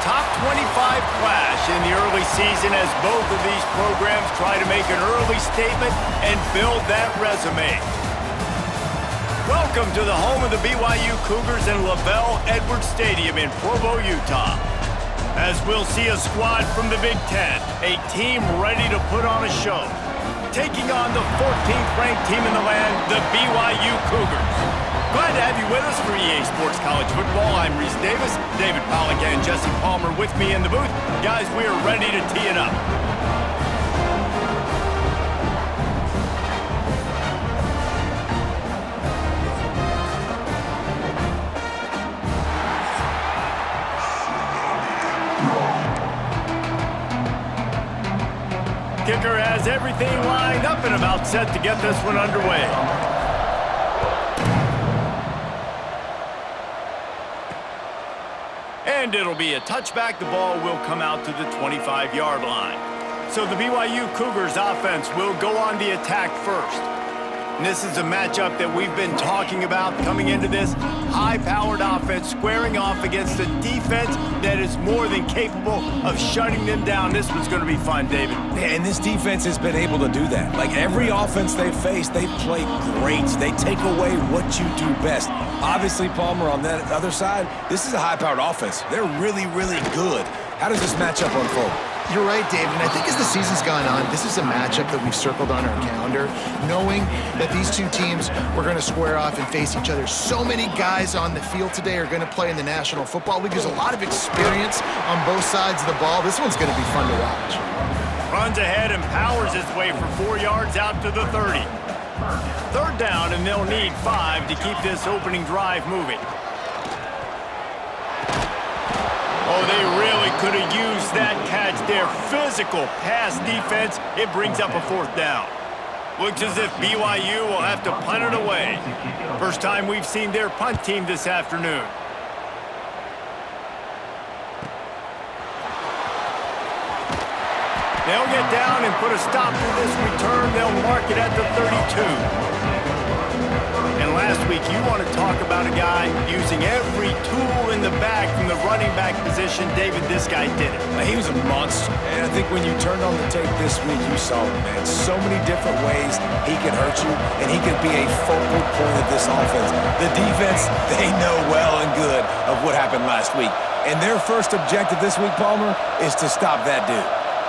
top 25 clash in the early season as both of these programs try to make an early statement and build that resume. Welcome to the home of the BYU Cougars in LaVell Edwards Stadium in Provo, Utah. As we'll see a squad from the Big Ten, a team ready to put on a show. Taking on the 14th ranked team in the land, the BYU Cougars. Glad to have you with us for EA Sports College Football. I'm Reese Davis, David Pollack and Jesse Palmer with me in the booth. Guys, we are ready to tee it up. Kicker has everything lined up and about set to get this one underway. And it'll be a touchback. The ball will come out to the 25-yard line. So the BYU Cougars offense will go on the attack first. And this is a matchup that we've been talking about coming into this. High-powered offense squaring off against a defense that is more than capable of shutting them down. This one's going to be fun, David. And this defense has been able to do that. Like every offense they've faced, they've played great. They take away what you do best. Obviously, Palmer, on that other side, this is a high-powered offense. They're really, really good. How does this matchup unfold? You're right, David, and I think as the season's gone on, this is a matchup that we've circled on our calendar, knowing that these two teams were going to square off and face each other. So many guys on the field today are going to play in the National Football League. There's a lot of experience on both sides of the ball. This one's going to be fun to watch. Runs ahead and powers his way for 4 yards out to the 30. Third down, and they'll need 5 to keep this opening drive moving. Oh, they really could have used that catch there. Physical pass defense. It brings up a 4th down. Looks as if BYU will have to punt it away. First time we've seen their punt team this afternoon. They'll get down and put a stop to this return. They'll mark it at the 32. And last week, you want to talk about a guy using every tool in the bag from the running back position. David, this guy did it. He was a monster. And I think when you turned on the tape this week, you saw it, man. So many different ways he could hurt you, and he could be a focal point of this offense. The defense, they know well and good of what happened last week. And their first objective this week, Palmer, is to stop that dude.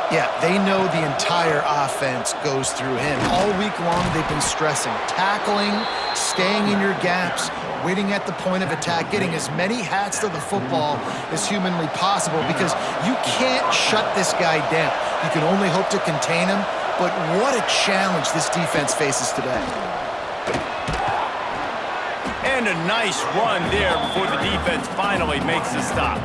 Yeah, they know the entire offense goes through him. All week long, they've been stressing tackling, staying in your gaps, waiting at the point of attack, getting as many hats to the football as humanly possible because you can't shut this guy down. You can only hope to contain him, but what a challenge this defense faces today. And a nice run there before the defense finally makes the stop.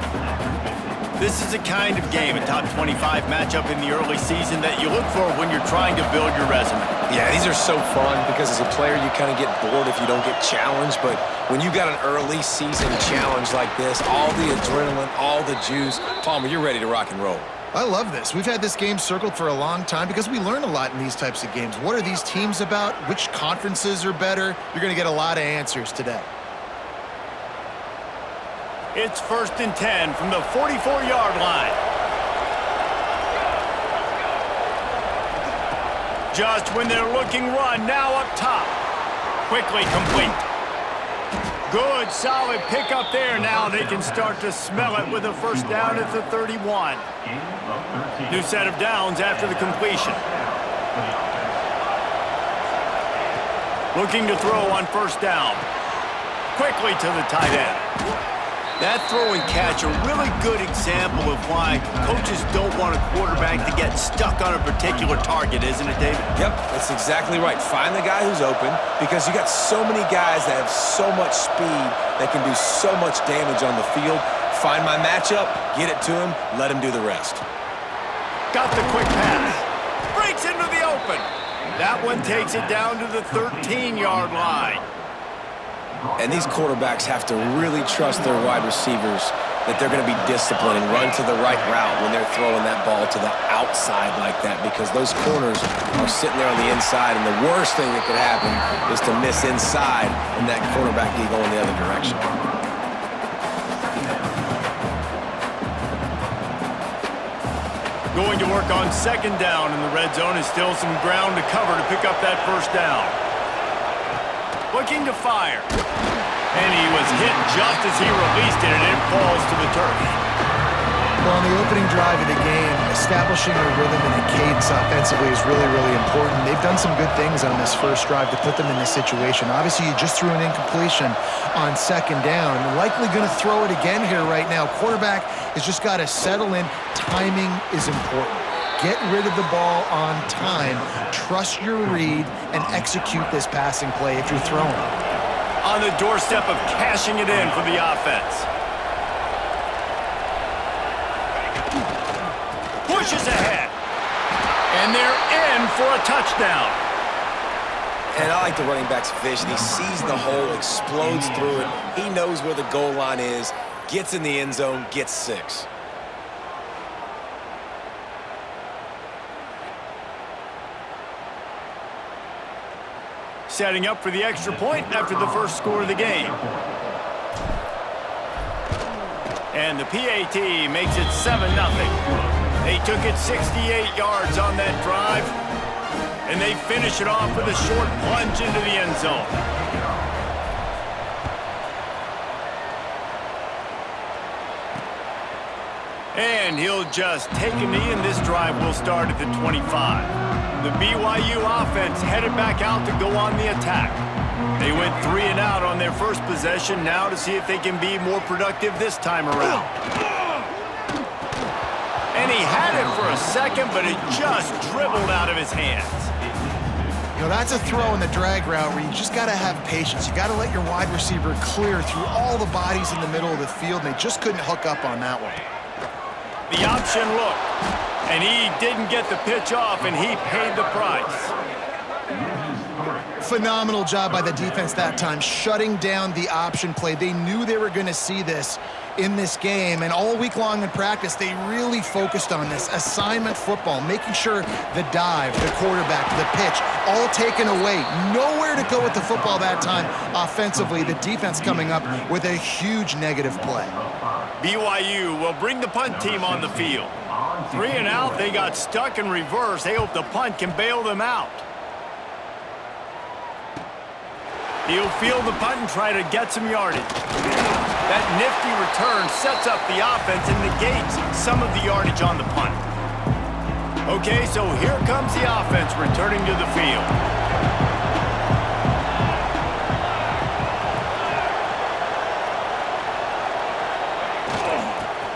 This is a kind of game, a top 25 matchup in the early season that you look for when you're trying to build your resume. Yeah, these are so fun because as a player, you kind of get bored if you don't get challenged. But when you got an early season challenge like this, all the adrenaline, all the juice, Palmer, you're ready to rock and roll. I love this. We've had this game circled for a long time because we learn a lot in these types of games. What are these teams about? Which conferences are better? You're going to get a lot of answers today. It's 1st and 10 from the 44-yard line. Just when they're looking run, now up top. Quickly complete. Good, solid pickup there. Now they can start to smell it with a 1st down at the 31. New set of downs after the completion. Looking to throw on 1st down. Quickly to the tight end. That throw and catch, a really good example of why coaches don't want a quarterback to get stuck on a particular target, isn't it, David? Yep, that's exactly right. Find the guy who's open because you got so many guys that have so much speed that can do so much damage on the field. Find my matchup, get it to him, let him do the rest. Got the quick pass. Breaks into the open. That one takes it down to the 13-yard line. And these quarterbacks have to really trust their wide receivers that they're going to be disciplined and run to the right route when they're throwing that ball to the outside like that because those corners are sitting there on the inside, and the worst thing that could happen is to miss inside and that quarterback be going the other direction. Going to work on second down in the red zone, and still some ground to cover to pick up that first down. Looking to fire. And he was hit just as he released it, and it falls to the turf. Well, on the opening drive of the game, establishing a rhythm and a cadence offensively is really, really important. They've done some good things on this first drive to put them in this situation. Obviously, you just threw an incompletion on second down. Likely going to throw it again here right now. Quarterback has just got to settle in. Timing is important. Get rid of the ball on time. Trust your read and execute this passing play if you're throwing. On the doorstep of cashing it in for the offense. Pushes ahead. And they're in for a touchdown. And I like the running back's vision. He sees the hole, explodes through it. He knows where the goal line is, gets in the end zone, gets 6. Setting up for the extra point after the first score of the game. And the PAT makes it 7-0. They took it 68 yards on that drive, and they finish it off with a short plunge into the end zone. And he'll just take a knee, and this drive will start at the 25. The BYU offense headed back out to go on the attack. They went 3 and out on their first possession, now to see if they can be more productive this time around. And he had it for a second, but it just dribbled out of his hands. You know, that's a throw in the drag route where you just got to have patience. You got to let your wide receiver clear through all the bodies in the middle of the field, and they just couldn't hook up on that one. The option look, and he didn't get the pitch off, and he paid the price. Phenomenal job by the defense that time, shutting down the option play. They knew they were going to see this in this game, and all week long in practice, they really focused on this assignment football, making sure the dive, the quarterback, the pitch, all taken away. Nowhere to go with the football that time offensively. The defense coming up with a huge negative play. BYU will bring the punt team on the field. 3 and out, they got stuck in reverse. They hope the punt can bail them out. He'll field the punt and try to get some yardage. That nifty return sets up the offense and negates some of the yardage on the punt. Okay, so here comes the offense returning to the field.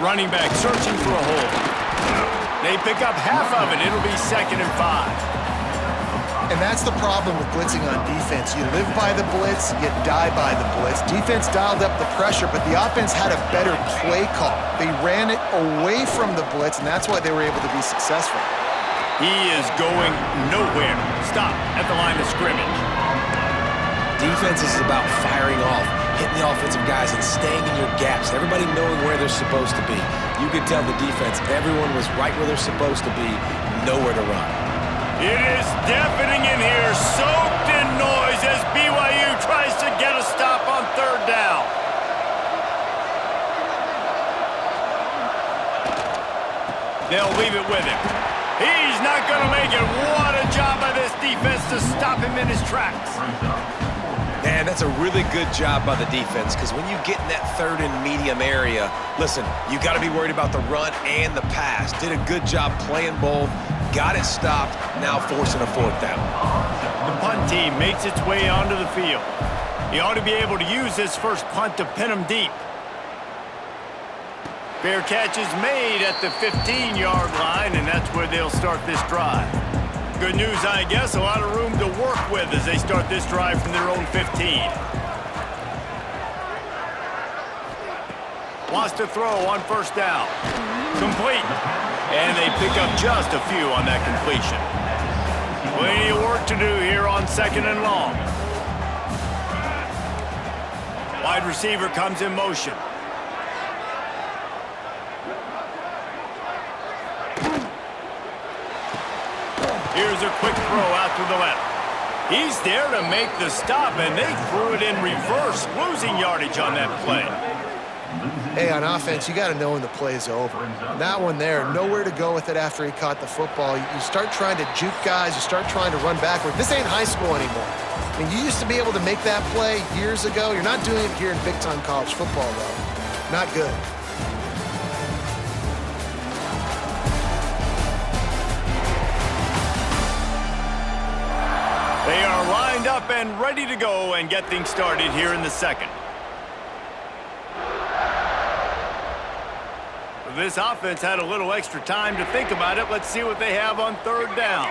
Running back searching for a hole. They pick up half of it. It'll be 2nd and 5. And that's the problem with blitzing on defense. You live by the blitz, you die by the blitz. Defense dialed up the pressure, but the offense had a better play call. They ran it away from the blitz, and that's why they were able to be successful. He is going nowhere. Stop at the line of scrimmage. Defense is about firing off, hitting the offensive guys and staying in your gaps. Everybody knowing where they're supposed to be. You could tell the defense, everyone was right where they're supposed to be, nowhere to run. It is deafening in here, soaked in noise as BYU tries to get a stop on 3rd down. They'll leave it with him. He's not going to make it. What a job by this defense to stop him in his tracks. Man, that's a really good job by the defense, because when you get in that 3rd and medium area, listen, you got to be worried about the run and the pass. Did a good job playing both. Got it stopped, now forcing a 4th down. The punt team makes its way onto the field. He ought to be able to use his first punt to pin him deep. Fair catch is made at the 15-yard line, and that's where they'll start this drive. Good news, I guess, a lot of room to work with as they start this drive from their own 15. Wants to throw on 1st down. Complete. And they pick up just a few on that completion. Plenty of work to do here on 2nd and long. Wide receiver comes in motion. Here's a quick throw out to the left. He's there to make the stop, and they threw it in reverse, losing yardage on that play. Hey, on offense, you got to know when the play is over. That one there, nowhere to go with it after he caught the football. You start trying to juke guys. You start trying to run backward. This ain't high school anymore. I mean, you used to be able to make that play years ago. You're not doing it here in big-time college football, though. Not good. They are lined up and ready to go and get things started here in the second. This offense had a little extra time to think about it. Let's see what they have on third down.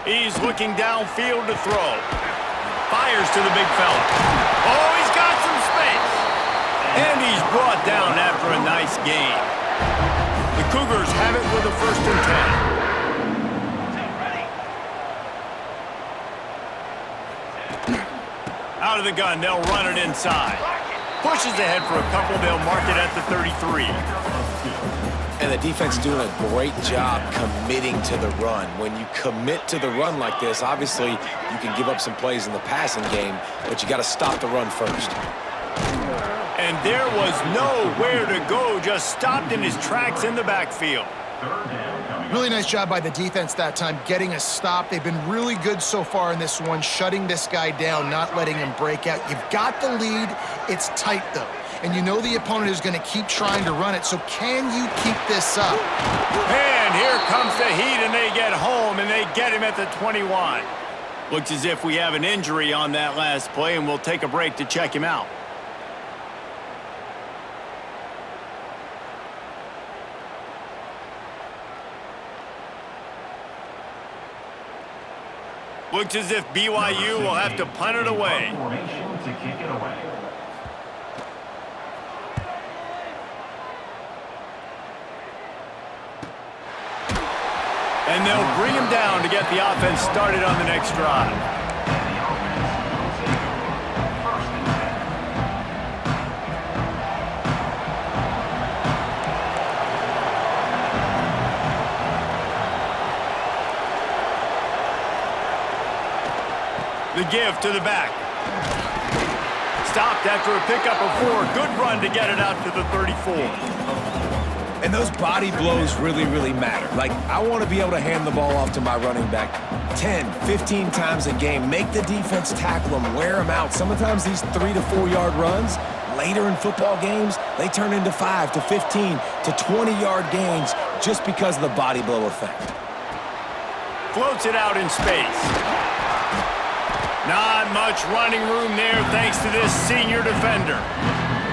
He's looking downfield to throw. Fires to the big fella. Oh, he's got some space. And he's brought down after a nice gain. The Cougars have it with a 1st and 10. Out of the gun, they'll run it inside. Pushes ahead for a couple, they'll mark it at the 33. And the defense doing a great job committing to the run. When you commit to the run like this, obviously you can give up some plays in the passing game, but you got to stop the run first. And there was nowhere to go, just stopped in his tracks in the backfield. Really nice job by the defense that time, getting a stop. They've been really good so far in this one, shutting this guy down, not letting him break out. You've got the lead. It's tight, though. And you know the opponent is going to keep trying to run it, so can you keep this up? And here comes the heat, and they get home, and they get him at the 21. Looks as if we have an injury on that last play, and we'll take a break to check him out. Looks as if BYU will have to punt it away. And they'll bring him down to get the offense started on the next drive. The give to the back. Stopped after a pickup of 4. Good run to get it out to the 34. And those body blows really, really matter. Like, I want to be able to hand the ball off to my running back 10, 15 times a game. Make the defense tackle them, wear them out. Sometimes these 3 to 4 yard runs, later in football games, they turn into 5 to 15 to 20 yard gains just because of the body blow effect. Floats it out in space. Not much running room there thanks to this senior defender.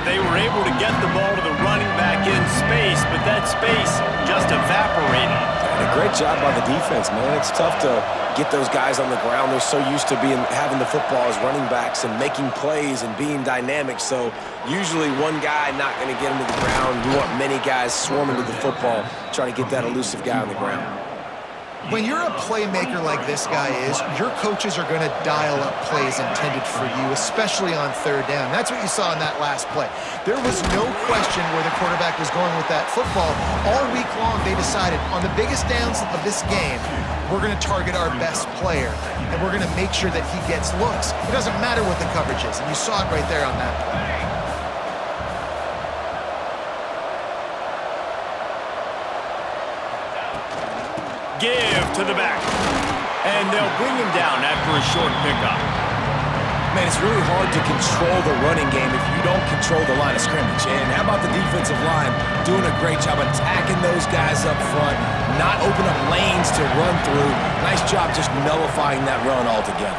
They were able to get the ball to the running back in space, but that space just evaporated. And a great job by the defense, man. It's tough to get those guys on the ground. They're so used to having the football as running backs and making plays and being dynamic. So usually one guy not going to get him to the ground. You want many guys swarming to the football, trying to get that elusive guy on the ground. When you're a playmaker like this guy is, your coaches are going to dial up plays intended for you, especially on third down. That's what you saw in that last play. There was no question where the quarterback was going with that football. All week long, they decided on the biggest downs of this game, we're going to target our best player, and we're going to make sure that he gets looks. It doesn't matter what the coverage is, and you saw it right there on that play. Give to the back. And they'll bring him down after a short pickup. Man, it's really hard to control the running game if you don't control the line of scrimmage. And how about the defensive line doing a great job attacking those guys up front, not open up lanes to run through. Nice job just nullifying that run altogether.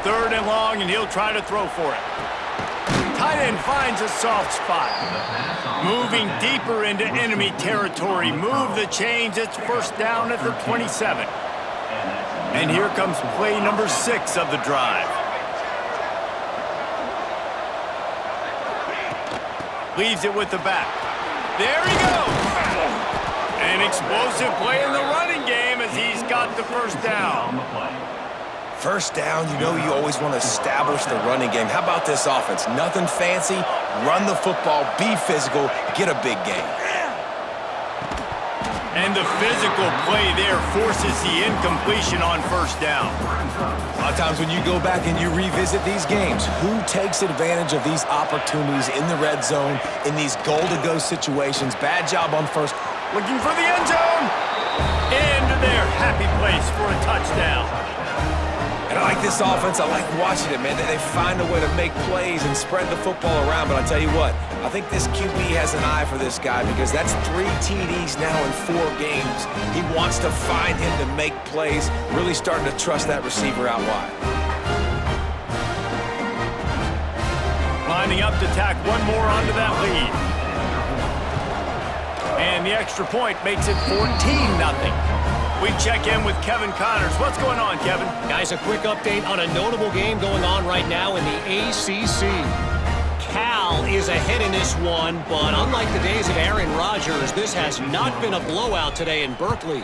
3rd and long, and he'll try to throw for it. Tight end finds a soft spot. Moving deeper into enemy territory. Move the chains. It's 1st down at the 27. And here comes play number 6 of the drive. Leaves it with the back. There he goes. An explosive play in the running game as he's got the 1st down. 1st down, you know you always want to establish the running game. How about this offense? Nothing fancy. Run the football, be physical, get a big gain. And the physical play there forces the incompletion on 1st down. lot of times when you go back and you revisit these games, who takes advantage of these opportunities in the red zone, in these goal-to-go situations? Bad job on first. Looking for the end zone. Into their happy place for a touchdown. And I like this offense. I like watching it, man. They find a way to make plays and spread the football around. But I'll tell you what, I think this QB has an eye for this guy because that's 3 TDs now in 4 games. He wants to find him to make plays, really starting to trust that receiver out wide. Lining up to tack one more onto that lead. And the extra point makes it 14-0. We check in with Kevin Connors. What's going on, Kevin? Guys, a quick update on a notable game going on right now in the ACC. Cal is ahead in this one, but unlike the days of Aaron Rodgers, this has not been a blowout today in Berkeley.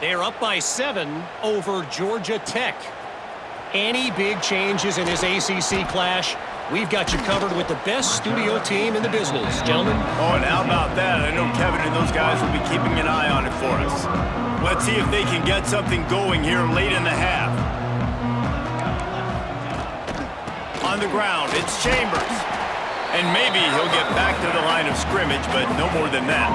They're up by 7 over Georgia Tech. Any big changes in this ACC clash? We've got you covered with the best studio team in the business, gentlemen. Oh, and how about that? I know Kevin and those guys will be keeping an eye on it for us. Let's see if they can get something going here late in the half. On the ground, it's Chambers. And maybe he'll get back to the line of scrimmage, but no more than that.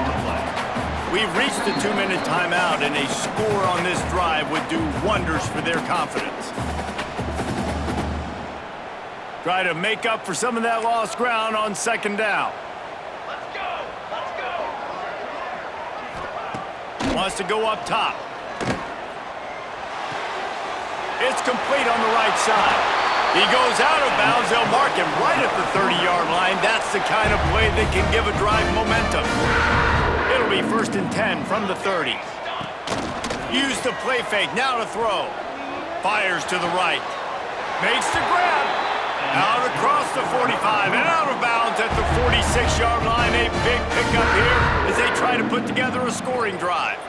We've reached the 2-minute timeout, and a score on this drive would do wonders for their confidence. Try to make up for some of that lost ground on second down. Let's go! Let's go! Wants to go up top. It's complete on the right side. He goes out of bounds. They'll mark him right at the 30-yard line. That's the kind of play that can give a drive momentum. It'll be 1st and 10 from the 30. Use the play fake. Now to throw. Fires to the right. Makes the grab. Out across the 45 and out of bounds at the 46-yard line. A big pickup here as they try to put together a scoring drive.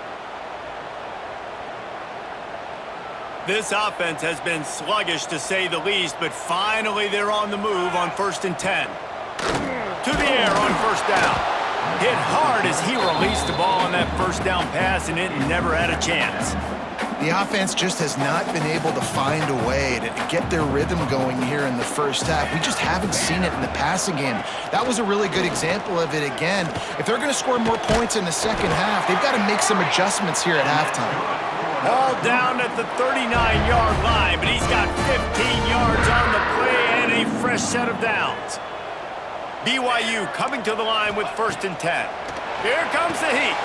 This offense has been sluggish to say the least, but finally they're on the move on 1st and 10. To the air on 1st down. Hit hard as he released the ball on that 1st down pass, and it never had a chance. The offense just has not been able to find a way to get their rhythm going here in the first half. We just haven't seen it in the passing game. That was a really good example of it again. If they're going to score more points in the second half, they've got to make some adjustments here at halftime. All down at the 39-yard line, but he's got 15 yards on the play and a fresh set of downs. BYU coming to the line with 1st and 10. Here comes the heat.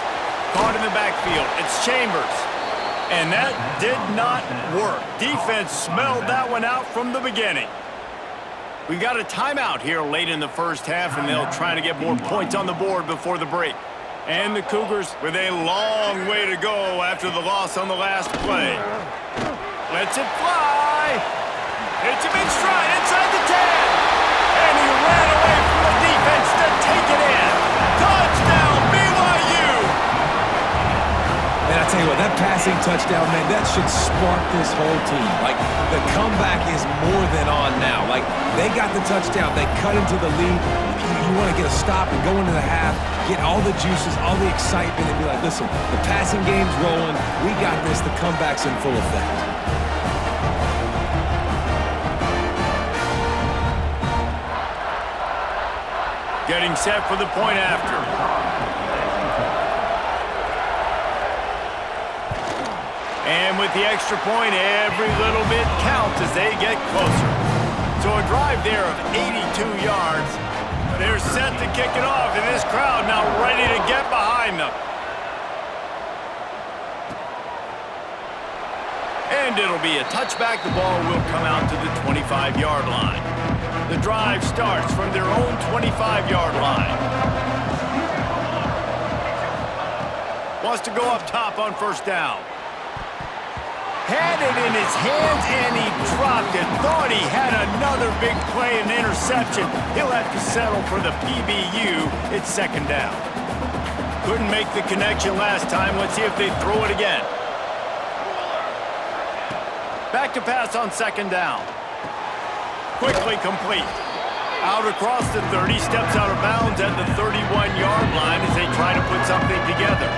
Caught in the backfield. It's Chambers. And that did not work. Defense smelled that one out from the beginning. We've got a timeout here late in the first half, and they'll try to get more points on the board before the break. And the Cougars with a long way to go after the loss on the last play. Lets it fly. Hits him in stride inside the 10. And he ran away from the defense to take it in. Touchdown, BYU! Man, I tell you what, that passing touchdown, man, that should spark this whole team. Like, the comeback is more than on now. Like, they got the touchdown. They cut into the lead. You want to get a stop and go into the half, get all the juices, all the excitement, and be like, listen, the passing game's rolling. We got this. The comeback's in full effect. Getting set for the point after. And with the extra point, every little bit counts as they get closer. So a drive there of 82 yards. They're set to kick it off, and this crowd now ready to get behind them. And it'll be a touchback. The ball will come out to the 25-yard line. The drive starts from their own 25-yard line. Wants to go up top on 1st down. Had it in his hands, and he dropped it. Thought he had another big play and interception. He'll have to settle for the PBU. It's 2nd down. Couldn't make the connection last time. Let's see if they throw it again. Back to pass on 2nd down. Quickly complete. Out across the 30, steps out of bounds at the 31-yard line as they try to put something together.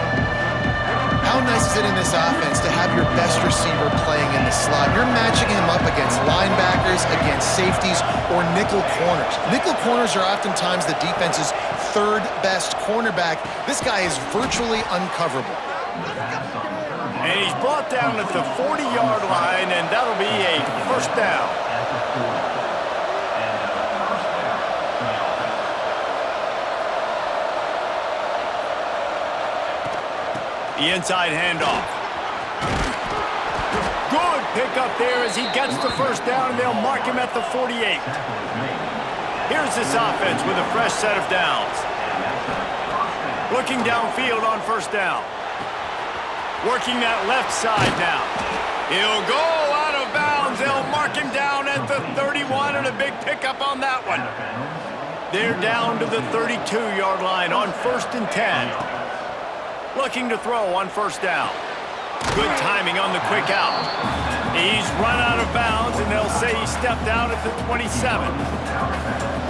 How nice is it in this offense to have your best receiver playing in the slot? You're matching him up against linebackers, against safeties, or nickel corners. Nickel corners are oftentimes the defense's third best cornerback. This guy is virtually uncoverable. And he's brought down at the 40-yard line, and that'll be a first down. The inside handoff. Good pickup there as he gets the first down, and they'll mark him at the 48. Here's this offense with a fresh set of downs. Looking downfield on first down. Working that left side now. He'll go out of bounds. They'll mark him down at the 31, and a big pickup on that one. They're down to the 32-yard line on 1st and 10. Looking to throw on first down. Good timing on the quick out. He's run out of bounds, and they'll say he stepped out at the 27.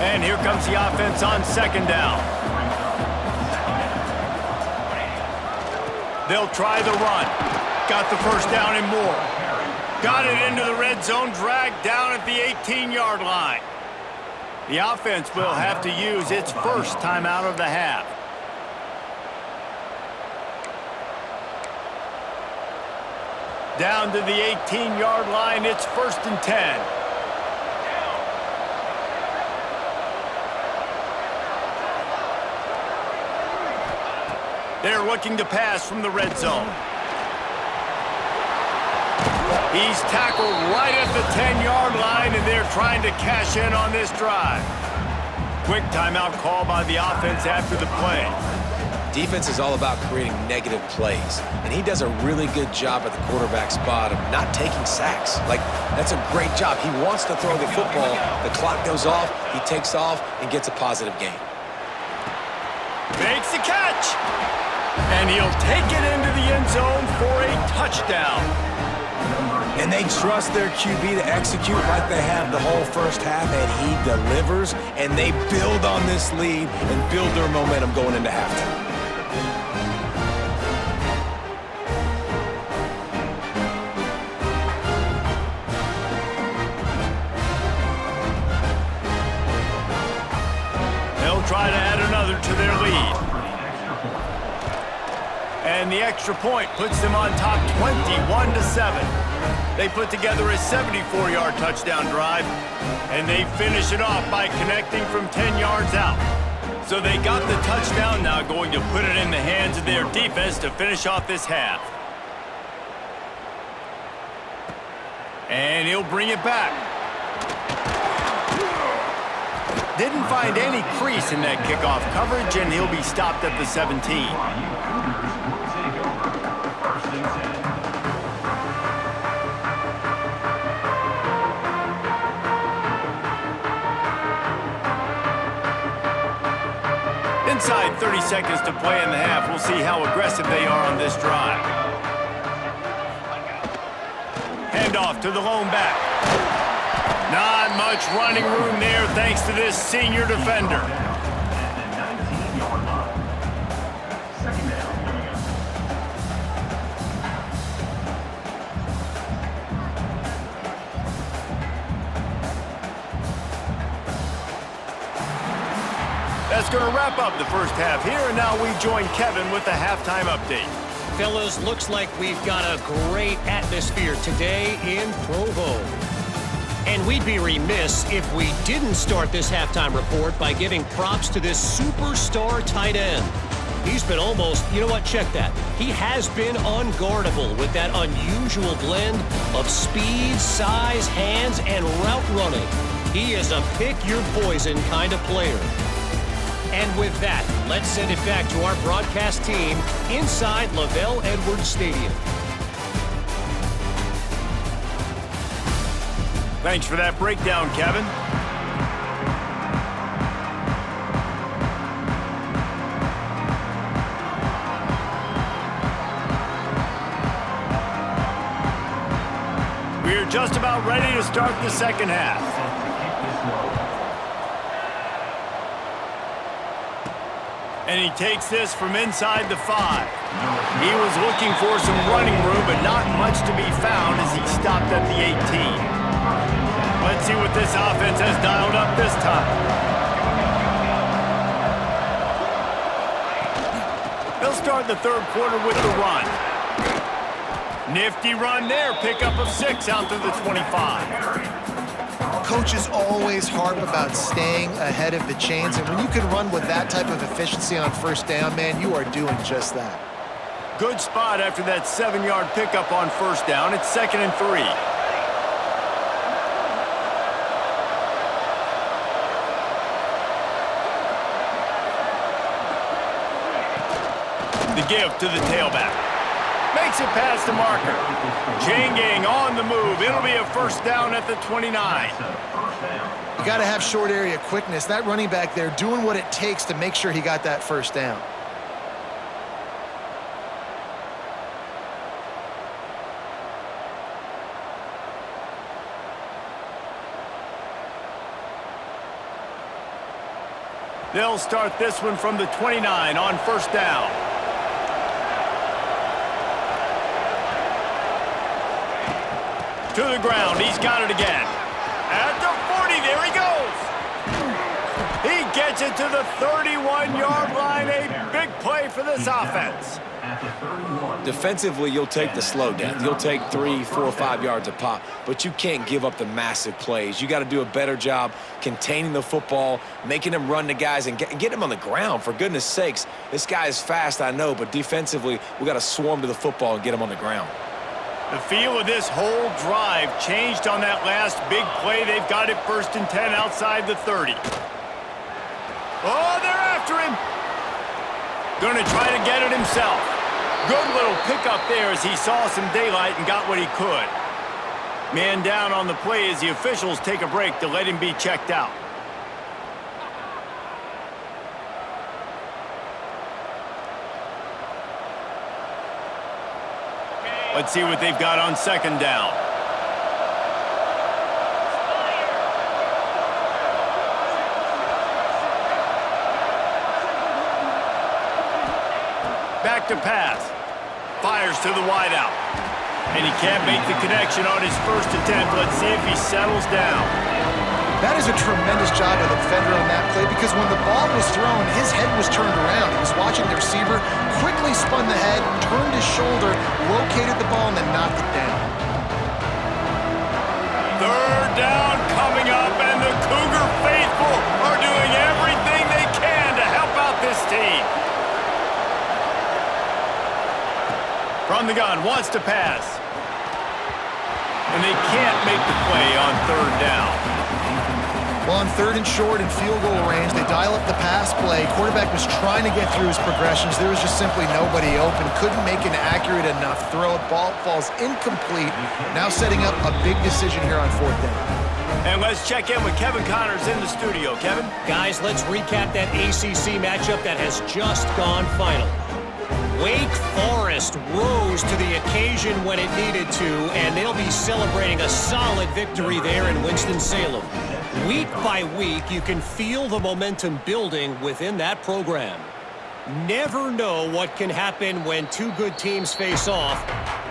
And here comes the offense on second down. They'll try the run. Got the first down and more. Got it into the red zone, dragged down at the 18-yard line. The offense will have to use its first timeout of the half. Down to the 18-yard line, it's 1st and 10. They're looking to pass from the red zone. He's tackled right at the 10-yard line, and they're trying to cash in on this drive. Quick timeout call by the offense after the play. Defense is all about creating negative plays, and he does a really good job at the quarterback spot of not taking sacks. Like, that's a great job. He wants to throw the football. The clock goes off, he takes off, and gets a positive gain. Makes the catch! And he'll take it into the end zone for a touchdown. And they trust their QB to execute like they have the whole first half, and he delivers, and they build on this lead and build their momentum going into halftime. Try to add another to their lead. And the extra point puts them on top 21-7. They put together a 74-yard touchdown drive, and they finish it off by connecting from 10 yards out. So they got the touchdown, now going to put it in the hands of their defense to finish off this half. And he'll bring it back. Didn't find any crease in that kickoff coverage, and he'll be stopped at the 17. Inside 30 seconds to play in the half. We'll see how aggressive they are on this drive. Handoff to the lone back. Not much running room there thanks to this senior defender. That's going to wrap up the first half here, and now we join Kevin with the halftime update. Fellas, looks like we've got a great atmosphere today in Provo. And we'd be remiss if we didn't start this halftime report by giving props to this superstar tight end. He's been almost, you know what, check that. He has been unguardable with that unusual blend of speed, size, hands, and route running. He is a pick-your-poison kind of player. And with that, let's send it back to our broadcast team inside LaVell Edwards Stadium. Thanks for that breakdown, Kevin. We're just about ready to start the second half. And he takes this from inside the 5. He was looking for some running room, but not much to be found as he stopped at the 18. Let's see what this offense has dialed up this time. They'll start the third quarter with the run. Nifty run there, pickup of 6 out to the 25. Coaches always harp about staying ahead of the chains, and when you can run with that type of efficiency on first down, man, you are doing just that. Good spot after that 7-yard pickup on first down. It's 2nd and 3. The give to the tailback. Makes it past the marker. Chain gang on the move. It'll be a first down at the 29. You got to have short area quickness. That running back there doing what it takes to make sure he got that first down. They'll start this one from the 29 on first down. To the ground. He's got it again. At the 40, there he goes. He gets it to the 31-yard line. A big play for this offense. Defensively, you'll take the slow down. You'll take 3, 4, 5 yards a pop, but you can't give up the massive plays. You got to do a better job containing the football, making him run the guys, and get him on the ground. For goodness sakes, this guy is fast, I know, but defensively, we got to swarm to the football and get him on the ground. The feel of this whole drive changed on that last big play. They've got it 1st and 10 outside the 30. Oh, they're after him. Going to try to get it himself. Good little pickup there as he saw some daylight and got what he could. Man down on the play as the officials take a break to let him be checked out. Let's see what they've got on 2nd down. Back to pass. Fires to the wideout. And he can't make the connection on his first attempt. Let's see if he settles down. That is a tremendous job of the defender on that play because when the ball was thrown, his head was turned around. He was watching the receiver, quickly spun the head, turned his shoulder, located the ball, and then knocked it down. 3rd down coming up, and the Cougar faithful are doing everything they can to help out this team. From the gun, wants to pass. And they can't make the play on 3rd down. Well, on 3rd and short and field goal range, they dial up the pass play. Quarterback was trying to get through his progressions. There was just simply nobody open. Couldn't make an accurate enough throw. Ball falls incomplete. Now setting up a big decision here on 4th down. And let's check in with Kevin Connors in the studio. Kevin? Guys, let's recap that ACC matchup that has just gone final. Wake Forest rose to the occasion when it needed to, and they'll be celebrating a solid victory there in Winston-Salem. Week by week, you can feel the momentum building within that program. Never know what can happen when two good teams face off,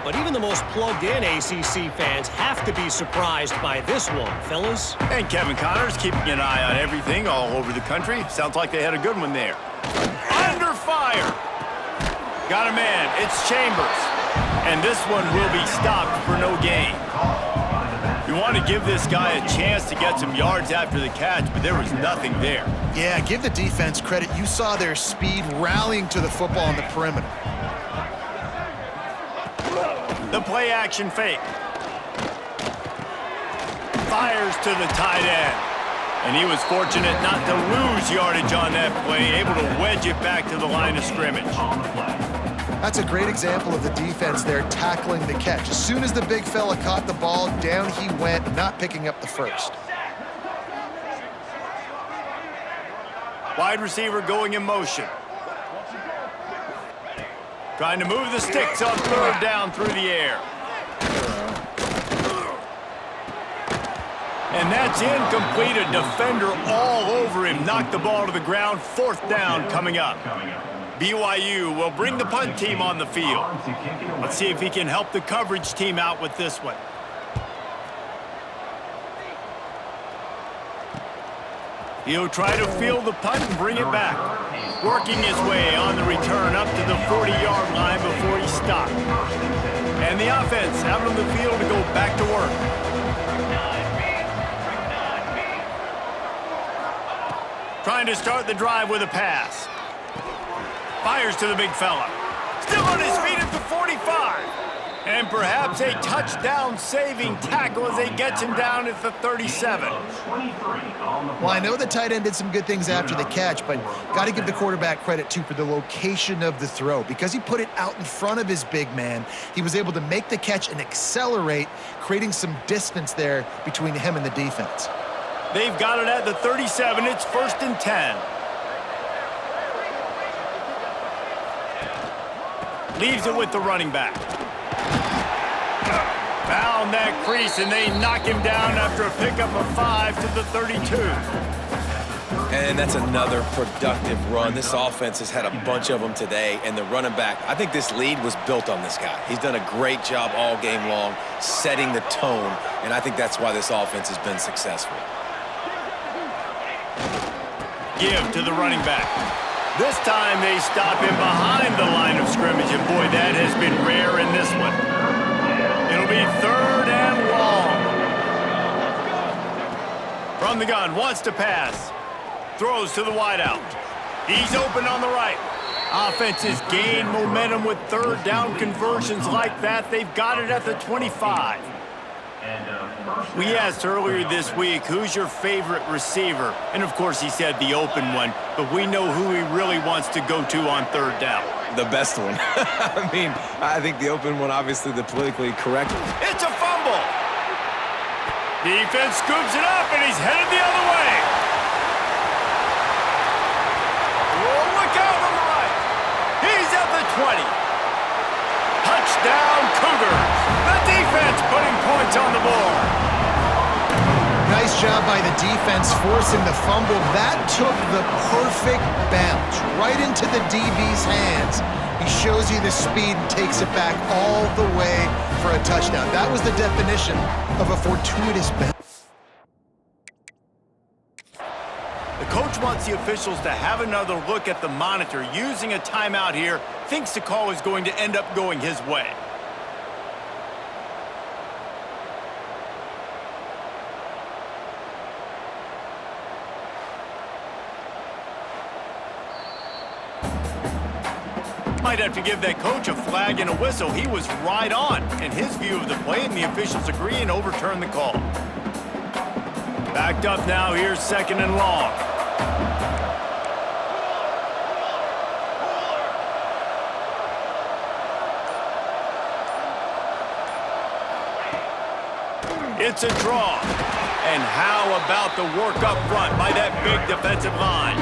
but even the most plugged-in ACC fans have to be surprised by this one, fellas. And Kevin Connors keeping an eye on everything all over the country. Sounds like they had a good one there. Under fire. Got a man. It's Chambers. And this one will be stopped for no gain. You want to give this guy a chance to get some yards after the catch, but there was nothing there. Yeah, give the defense credit. You saw their speed rallying to the football on the perimeter. The play action fake. Fires to the tight end. And he was fortunate not to lose yardage on that play, able to wedge it back to the line of scrimmage. That's a great example of the defense there tackling the catch. As soon as the big fella caught the ball, down he went, not picking up the first. Wide receiver going in motion. Trying to move the sticks on 3rd down through the air. And that's incomplete. A defender all over him. Knocked the ball to the ground. 4th down coming up. BYU will bring the punt team on the field. Let's see if he can help the coverage team out with this one. He'll try to field the punt and bring it back. Working his way on the return up to the 40-yard line before he stopped. And the offense out on the field to go back to work. Trying to start the drive with a pass. Fires to the big fella. Still on his feet at the 45. And perhaps a touchdown-saving tackle as he gets him down at the 37. Well, I know the tight end did some good things after the catch, but got to give the quarterback credit, too, for the location of the throw. Because he put it out in front of his big man, he was able to make the catch and accelerate, creating some distance there between him and the defense. They've got it at the 37. It's 1st and 10. Leaves it with the running back. Found that crease, and they knock him down after a pickup of 5 to the 32. And that's another productive run. This offense has had a bunch of them today, and the running back, I think this lead was built on this guy. He's done a great job all game long, setting the tone, and I think that's why this offense has been successful. Give to the running back. This time they stop him behind the line of scrimmage, and boy, that has been rare in this one. It'll be 3rd and long. From the gun, wants to pass. Throws to the wideout. He's open on the right. Offenses gain momentum with 3rd down conversions like that. They've got it at the 25. We asked earlier this week, who's your favorite receiver? And, of course, he said the open one, but we know who he really wants to go to on 3rd down. The best one. I mean, I think the open one, obviously the politically correct. It's a fumble. Defense scoops it up, and he's headed the other way. Oh, look out on the right. He's at the 20. Touchdown, Cougars. The defense putting points on the board. Nice job by the defense forcing the fumble. That took the perfect bounce right into the DB's hands. He shows you the speed and takes it back all the way for a touchdown. That was the definition of a fortuitous bounce. The coach wants the officials to have another look at the monitor. Using a timeout here, thinks the call is going to end up going his way. Might have to give that coach a flag and a whistle. He was right on in his view of the play, and the officials agree and overturn the call. Backed up now. Here's 2nd and long. It's a draw. And how about the work up front by that big defensive line?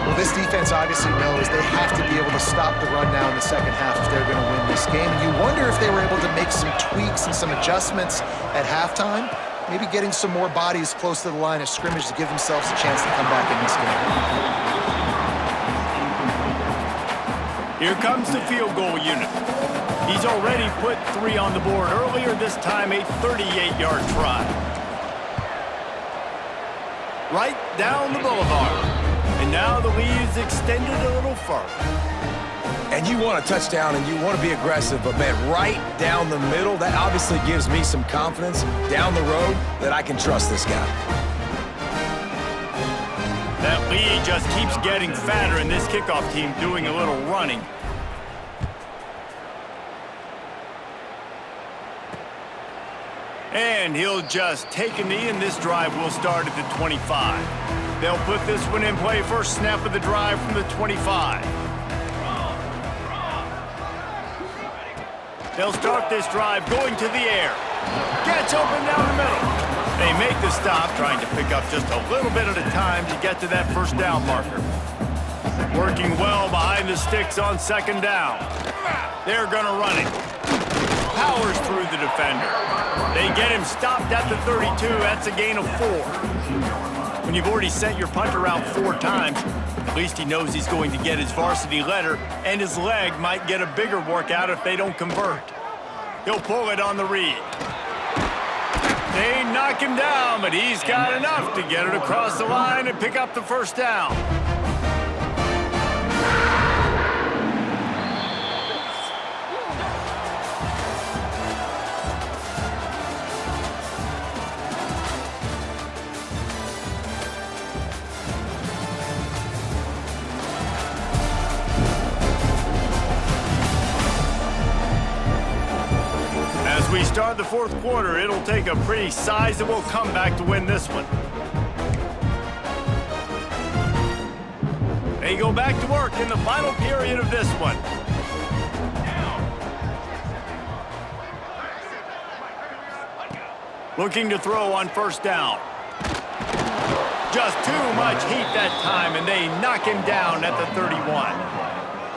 Well, this defense obviously knows they have to be able to stop the run now in the second half if they're going to win this game. And you wonder if they were able to make some tweaks and some adjustments at halftime, maybe getting some more bodies close to the line of scrimmage to give themselves a chance to come back in this game. Here comes the field goal unit. He's already put 3 on the board earlier, this time a 38-yard try. Right down the boulevard. And now the lead is extended a little further. And you want a touchdown and you want to be aggressive, but man, right down the middle, that obviously gives me some confidence down the road that I can trust this guy. That lead just keeps getting fatter, and this kickoff team doing a little running. And he'll just take a knee, and this drive will start at the 25. They'll put this one in play. First snap of the drive from the 25. They'll start this drive going to the air. Gets open down the middle. They make the stop, trying to pick up just a little bit at a time to get to that 1st down marker. Working well behind the sticks on 2nd down. They're going to run it. powers through the defender. They get him stopped at the 32. That's a gain of 4. When you've already sent your punter out 4 times, at least he knows he's going to get his varsity letter, and his leg might get a bigger workout if they don't convert. He'll pull it on the read. They knock him down, but he's got enough to get it across the line and pick up the first down. As we start the 4th quarter, it'll take a pretty sizable comeback to win this one. They go back to work in the final period of this one. Looking to throw on first down. Just too much heat that time, and they knock him down at the 31.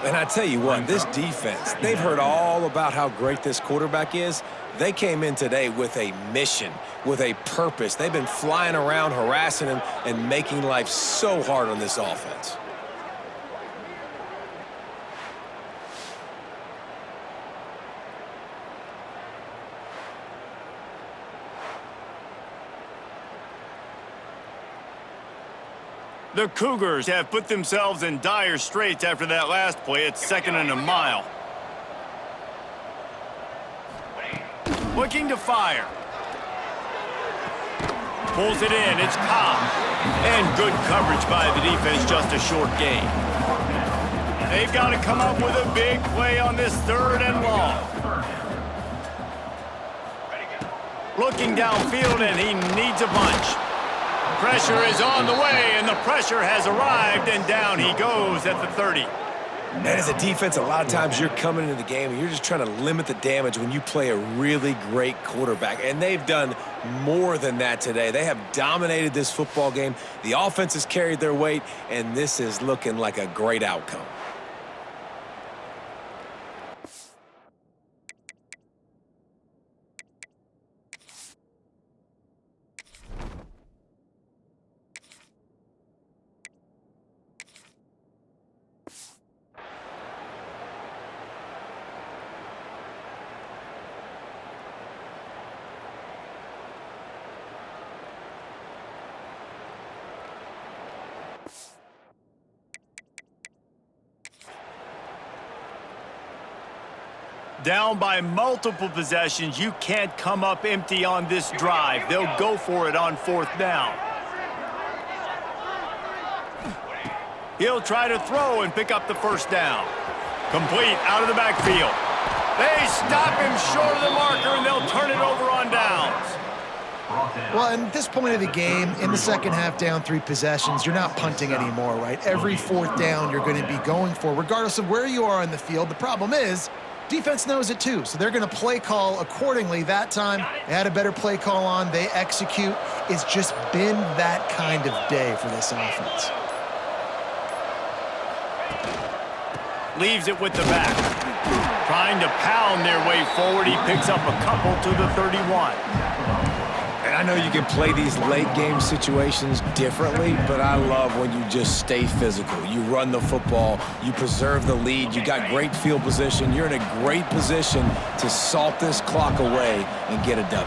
And I tell you what, this defense, they've heard all about how great this quarterback is. They came in today with a mission, with a purpose. They've been flying around, harassing him, and making life so hard on this offense. The Cougars have put themselves in dire straits after that last play. It's 2nd and a mile. Looking to fire. Pulls it in. It's Cobb. And good coverage by the defense, just a short gain. They've got to come up with a big play on this 3rd and long. Looking downfield, and he needs a bunch. Pressure is on the way, and the pressure has arrived, and down he goes at the 30. And as a defense, a lot of times you're coming into the game and you're just trying to limit the damage when you play a really great quarterback. And they've done more than that today. They have dominated this football game. The offense has carried their weight, and this is looking like a great outcome. Down by multiple possessions, you can't come up empty on this drive. They'll go for it on 4th down. He'll try to throw and pick up the first down. Complete out of the backfield. They stop him short of the marker, and they'll turn it over on downs. Well, at this point of the game, in the second half, down 3 possessions, you're not punting anymore, right? Every 4th down you're going to be going for, regardless of where you are on the field. The problem is, defense knows it too, so they're going to play call accordingly. That time, they had a better play call on. They execute. It's just been that kind of day for this offense. Leaves it with the back. Trying to pound their way forward. He picks up a couple to the 31. And I know you can play these late game situations differently, but I love when you just stay physical. You run the football, you preserve the lead, you got great field position. You're in a great position to salt this clock away and get a W.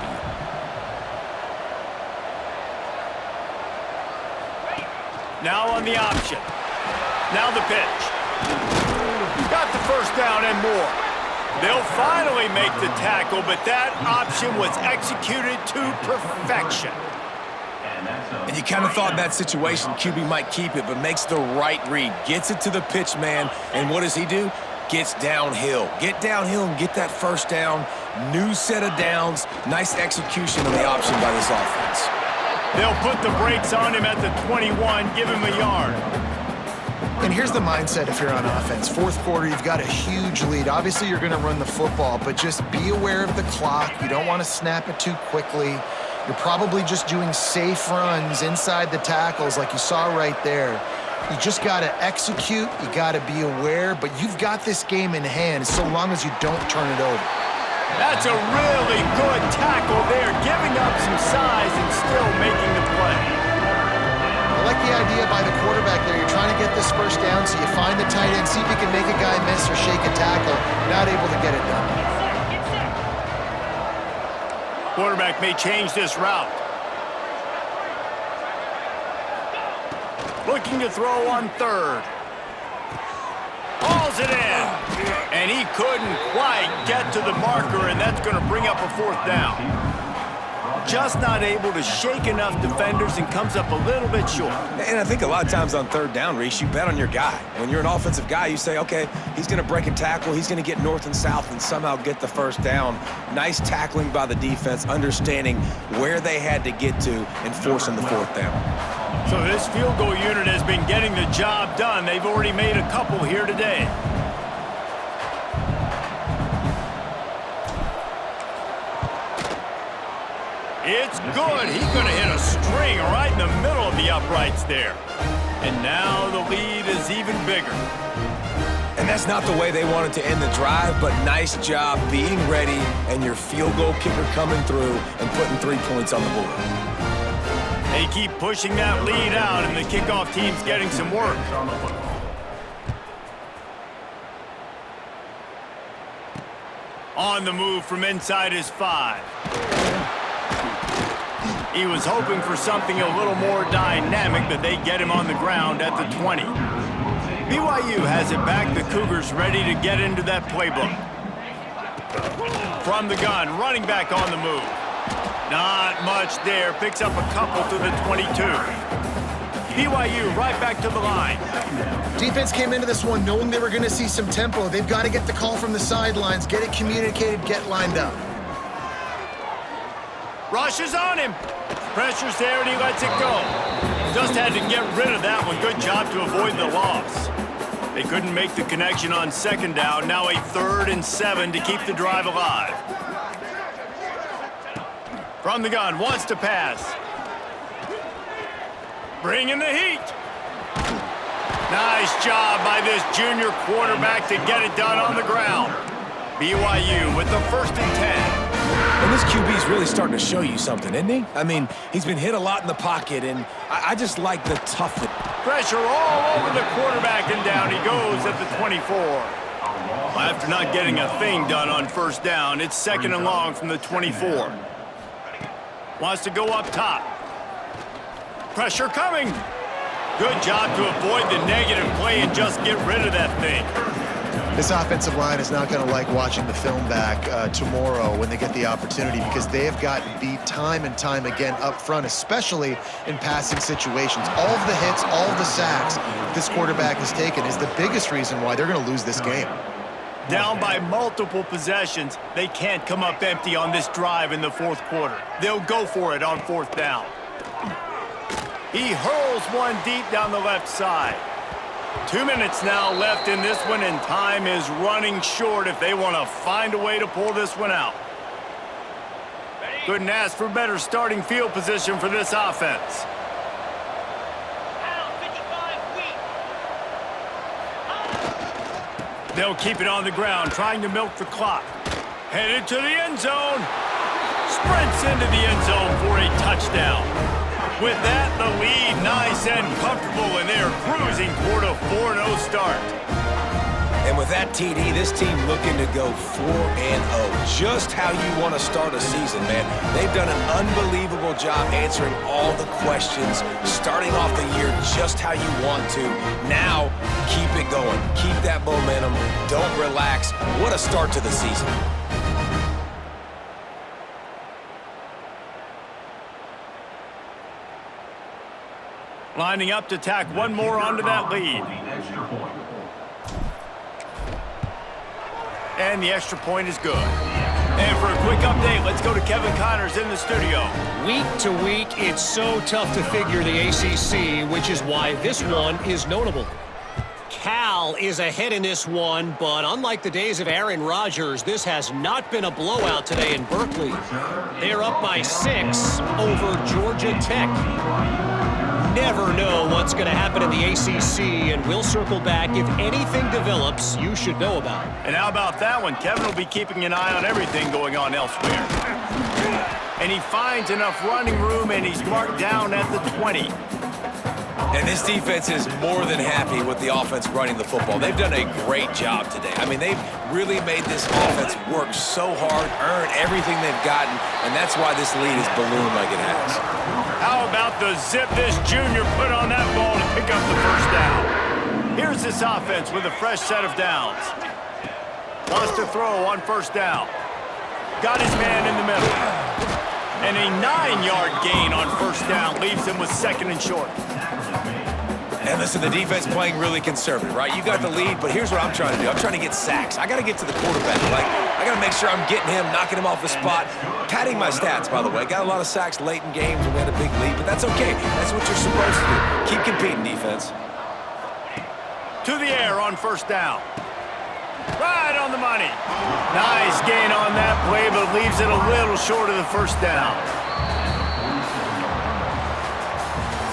Now on the option. Now the pitch. Got the first down and more. They'll finally make the tackle, but that option was executed to perfection. And you kind of thought in that situation QB might keep it, but makes the right read. Gets it to the pitch man, and what does he do? Gets downhill. Get downhill and get that first down. New set of downs. Nice execution on the option by this offense. They'll put the brakes on him at the 21, give him a yard. And here's the mindset if you're on offense. 4th quarter, you've got a huge lead. Obviously, you're going to run the football, but just be aware of the clock. You don't want to snap it too quickly. You're probably just doing safe runs inside the tackles like you saw right there. You just got to execute. You got to be aware, but you've got this game in hand so long as you don't turn it over. That's a really good tackle there, giving up some size and still making the play. I like the idea by the quarterback there. You're trying to get this first down, so you find the tight end, see if you can make a guy miss or shake a tackle. Not able to get it done. Quarterback may change this route. Looking to throw on third. Hauls it in. And he couldn't quite get to the marker, and that's going to bring up a fourth down. Just not able to shake enough defenders and comes up a little bit short. And I think a lot of times on third down, Reese, you bet on your guy. When you're an offensive guy, you say, okay, he's going to break a tackle, he's going to get north and south and somehow get the first down. Nice tackling by the defense, understanding where they had to get to and forcing the fourth down. So this field goal unit has been getting the job done. They've already made a couple here today. It's good. He's going to hit a string right in the middle of the uprights there. And now the lead is even bigger. And that's not the way they wanted to end the drive, but nice job being ready and your field goal kicker coming through and putting 3 points on the board. They keep pushing that lead out, and the kickoff team's getting some work. On the move from inside his 5. He was hoping for something a little more dynamic, but they get him on the ground at the 20. BYU has it back. The Cougars ready to get into that playbook. From the gun, running back on the move. Not much there. Picks up a couple to the 22. BYU right back to the line. Defense came into this one knowing they were going to see some tempo. They've got to get the call from the sidelines, get it communicated, get lined up. Rushes on him. Pressure's there, and he lets it go. Just had to get rid of that one. Good job to avoid the loss. They couldn't make the connection on second down. Now a 3rd and 7 to keep the drive alive. From the gun, wants to pass. Bringing the heat. Nice job by this junior quarterback to get it done on the ground. BYU with the 1st and 10. And this QB's really starting to show you something, isn't he? I mean, he's been hit a lot in the pocket, and I just like the toughness. Pressure all over the quarterback, and down he goes at the 24. Well, after not getting a thing done on first down, it's 2nd and long from the 24. Wants to go up top. Pressure coming. Good job to avoid the negative play and just get rid of that thing. This offensive line is not going to like watching the film back tomorrow when they get the opportunity, because they have gotten beat time and time again up front, especially in passing situations. All of the hits, all of the sacks this quarterback has taken is the biggest reason why they're going to lose this game. Down by multiple possessions, they can't come up empty on this drive in the 4th quarter. They'll go for it on 4th down. He hurls one deep down the left side. 2 minutes now left in this one, and time is running short if they want to find a way to pull this one out. Couldn't ask for better starting field position for this offense. They'll keep it on the ground, trying to milk the clock. Headed to the end zone. Sprints into the end zone for a touchdown. With that, the lead nice and comfortable, and they're cruising toward a 4-0 start. And with that TD, this team looking to go 4-0. Just how you want to start a season, man. They've done an unbelievable job answering all the questions, starting off the year just how you want to. Now, keep it going. Keep that momentum. Don't relax. What a start to the season. Lining up to tack one more onto that lead. And the extra point is good. And for a quick update, let's go to Kevin Connors in the studio. Week to week, it's so tough to figure the ACC, which is why this one is notable. Cal is ahead in this one, but unlike the days of Aaron Rodgers, this has not been a blowout today in Berkeley. They're up by 6 over Georgia Tech. never know what's going to happen in the ACC, and we'll circle back if anything develops you should know about. And how about that one? Kevin will be keeping an eye on everything going on elsewhere. And he finds enough running room, and he's marked down at the 20. And this defense is more than happy with the offense running the football. They've done a great job today. I mean, they've really made this offense work so hard, earn everything they've gotten, and that's why this lead has ballooned like it has. How about the zip this junior put on that ball to pick up the first down? Here's this offense with a fresh set of downs. Wants to throw on first down. Got his man in the middle. And a 9-yard gain on first down leaves him with second and short. And listen, the defense playing really conservative, right? You got the lead, but here's what I'm trying to do. I'm trying to get sacks. I got to get to the quarterback. I got to make sure I'm getting him, knocking him off the spot. Padding my stats, by the way. Got a lot of sacks late in games when we had a big lead, but that's okay. That's what you're supposed to do. Keep competing, defense. To the air on first down. Right on the money. Nice gain on that play, but leaves it a little short of the first down.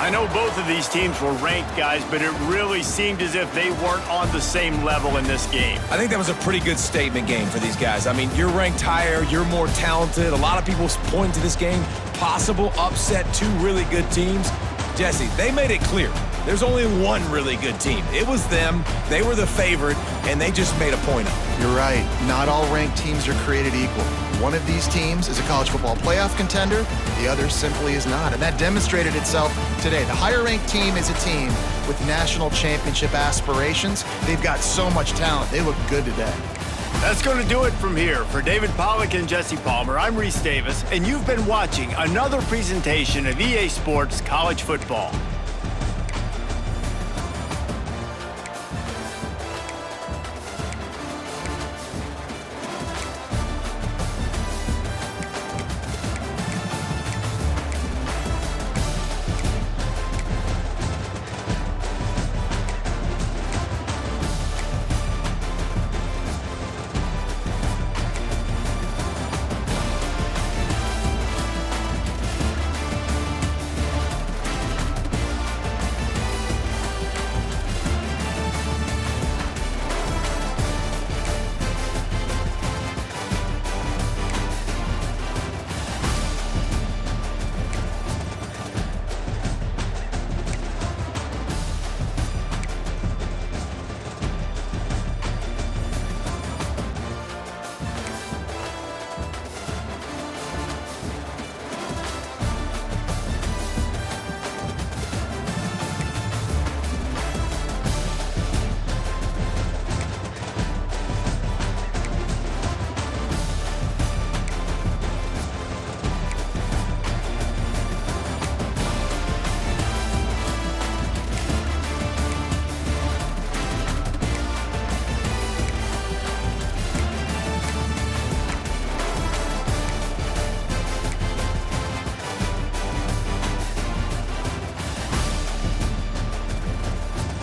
I know both of these teams were ranked, guys, but it really seemed as if they weren't on the same level in this game. I think that was a pretty good statement game for these guys. I mean, you're ranked higher, you're more talented. A lot of people point to this game, possible upset, two really good teams. Jesse, they made it clear. There's only one really good team. It was them. They were the favorite, and they just made a point of it. You're right. Not all ranked teams are created equal. One of these teams is a college football playoff contender. The other simply is not, and that demonstrated itself today. The higher-ranked team is a team with national championship aspirations. They've got so much talent. They look good today. That's going to do it from here. For David Pollack and Jesse Palmer, I'm Reese Davis, and you've been watching another presentation of EA Sports College Football.